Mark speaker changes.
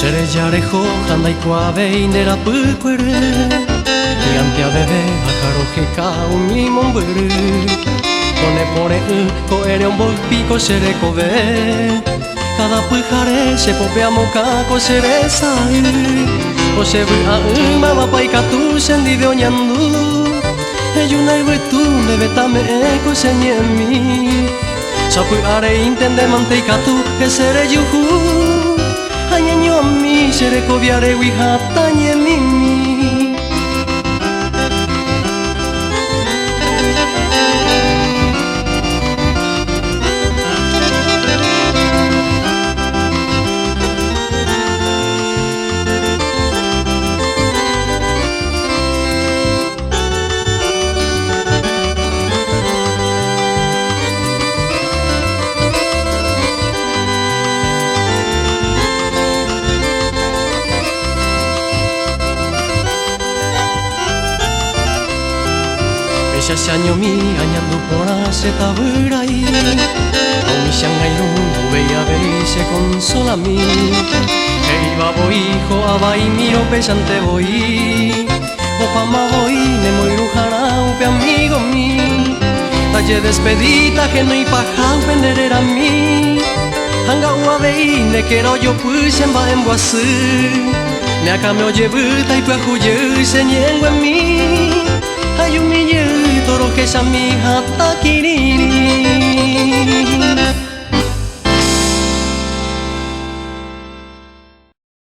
Speaker 1: Serellarejo jandaikoa behin erapuko ere Gigantea bebe ajarojeka umimon bere Pone ko ere un piko sereko be Cada pujare se popea mokako serezai Ose bua mama paikatu sendide oñandu Eyuna ibetu nebetame eko senyemi Sapu are intende manteikatu esere juhu Hañaño mi sereko biare wihata nyemimi Xaxaño mi añandu porase taburai Omi xangairu veia veise consola mi Ei babo hijo abai miro pesante boi Opama boi nemoiru jarau pe amigo mi Talle despedita que no ipajau penerera mi Hangau abei ne quero yo puxen ba en boasu Ne acame oye buta y puajuye señengo en mi Ayumi toro que esa mi hata kiriri